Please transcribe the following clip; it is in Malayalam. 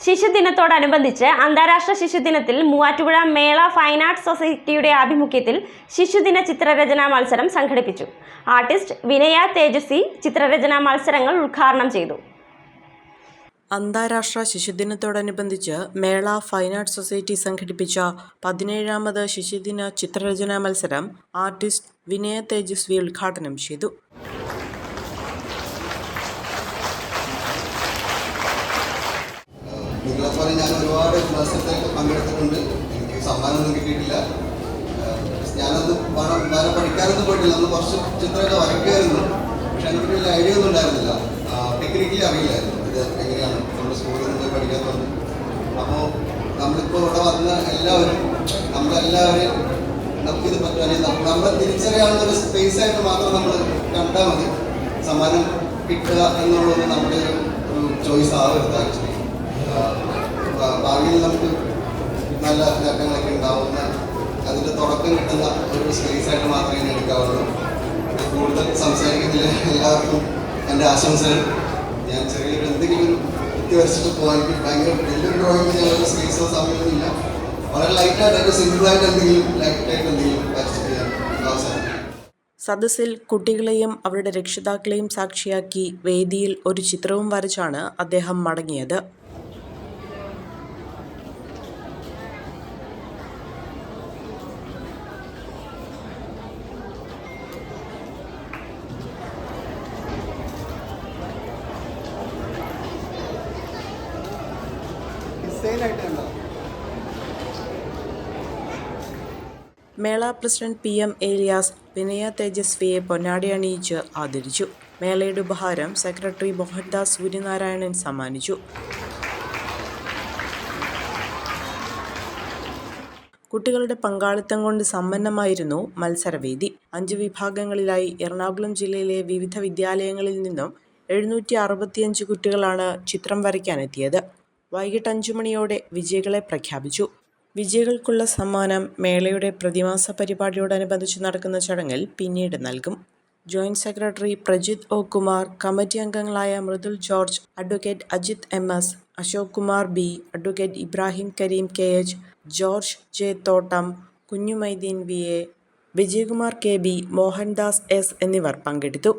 ശിശുദിനത്തോടനുബന്ധിച്ച് അന്താരാഷ്ട്ര ശിശുദിനത്തിൽ മൂവാറ്റുപുഴ മേള ഫൈൻ ആർട്സ് സൊസൈറ്റിയുടെ ആഭിമുഖ്യത്തിൽ ശിശുദിന ചിത്രരചനാ മത്സരം സംഘടിപ്പിച്ചു. ആർട്ടിസ്റ്റ് വിനയ തേജസ്വി ചിത്രരചനാ മത്സരങ്ങൾ ഉദ്ഘാടനം ചെയ്തു. അന്താരാഷ്ട്ര ശിശുദിനത്തോടനുബന്ധിച്ച് മേള ഫൈൻ ആർട്സ് സൊസൈറ്റി സംഘടിപ്പിച്ച 17ാമത് ശിശുദിന ചിത്രരചനാ മത്സരം ആർട്ടിസ്റ്റ് വിനയ തേജസ്വി ഉദ്ഘാടനം ചെയ്തു. ഞാൻ ഒരുപാട് മത്സരത്തിൽ പങ്കെടുത്തിട്ടുണ്ട്. എനിക്ക് സമ്മാനമൊന്നും കിട്ടിയിട്ടില്ല. ഞാനത് വേറെ പഠിക്കാനൊന്നും പോയിട്ടില്ല. അന്ന് കുറച്ച് ചിത്രമൊക്കെ വരയ്ക്കുമായിരുന്നു. പക്ഷെ എനിക്ക് വലിയ ഐഡിയ ഒന്നും ഉണ്ടായിരുന്നില്ല. ടെക്നിക്കലി അറിയില്ലായിരുന്നു ഇത് എങ്ങനെയാണ് നമ്മുടെ സ്കൂളിൽ നിന്ന് പോയി പഠിക്കാത്തതുകൊണ്ട്. അപ്പോൾ നമ്മളിപ്പോൾ ഇവിടെ വന്ന എല്ലാവരും നമ്മളെല്ലാവരെയും നമുക്കിത് പറ്റും നമ്മളെ തിരിച്ചറിയാനുള്ള ഒരു സ്പേസ് ആയിട്ട് മാത്രം നമ്മൾ കണ്ടാൽ മതി. സമ്മാനം കിട്ടുക എന്നുള്ളത് നമ്മുടെ ഒരു ചോയ്സ് ആവരുത്. ആക്ച്വലി ഭാവിയിൽ നമുക്ക് നല്ല നേട്ടങ്ങളൊക്കെ ഉണ്ടാവുന്ന അതിൻ്റെ തുടക്കം കിട്ടുന്ന ഒരു സ്പേസ് ആയിട്ട് മാത്രമേ എടുക്കാവുള്ളൂ. കൂടുതൽ സംസാരിക്കുന്നില്ല. എല്ലാവർക്കും എൻ്റെ ആശംസകൾ. ഞാൻ ചെറിയൊരു എന്തെങ്കിലും ഒരു കുത്തി വരച്ചിട്ട് പോകാൻ എനിക്ക് ഭയങ്കര വലിയൊരു ഡ്രോയിങ് ചെയ്യാനുള്ള സ്പേസോ സമയമൊന്നുമില്ല. വളരെ ലൈറ്റായിട്ട് സിമ്പിളായിട്ട് ലൈറ്റായിട്ട് എന്തെങ്കിലും വരച്ചിട്ട് ചെയ്യാൻ അവസരം. സദസ്സിൽ കുട്ടികളെയും അവരുടെ രക്ഷിതാക്കളെയും സാക്ഷിയാക്കി വേദിയിൽ ഒരു ചിത്രവും വരച്ചാണ് അദ്ദേഹം മടങ്ങിയത്. മേള പ്രസിഡന്റ് PM ഏലിയാസ് വിനയ തേജസ്വിയെ പൊന്നാടി അണിയിച്ച് ആദരിച്ചു. മേളയുടെ ഉപഹാരം സെക്രട്ടറി മോഹൻദാസ് സൂര്യനാരായണൻ സമ്മാനിച്ചു. കുട്ടികളുടെ പങ്കാളിത്തം കൊണ്ട് സമ്പന്നമായിരുന്നു മത്സരവേദി. 5 വിഭാഗങ്ങളിലായി എറണാകുളം ജില്ലയിലെ വിവിധ വിദ്യാലയങ്ങളിൽ നിന്നും 765 കുട്ടികളാണ് ചിത്രം വരയ്ക്കാനെത്തിയത്. വൈകിട്ട് 5 മണിയോടെ വിജയികളെ പ്രഖ്യാപിച്ചു. വിജയികൾക്കുള്ള സമ്മാനം മേളയുടെ പ്രതിമാസ പരിപാടിയോടനുബന്ധിച്ച് നടക്കുന്ന ചടങ്ങിൽ പിന്നീട് നൽകും. Joint secretary Prajith O. Kumar, committee അംഗങ്ങളായ Mridul George, advocate Ajith MS, Ashok Kumar B, advocate Ibrahim Karim KH, George J. Thottam, Kunjumaideen VA, Vijayakumar KB, Mohandas S എന്നിവർ പങ്കെടുത്തു.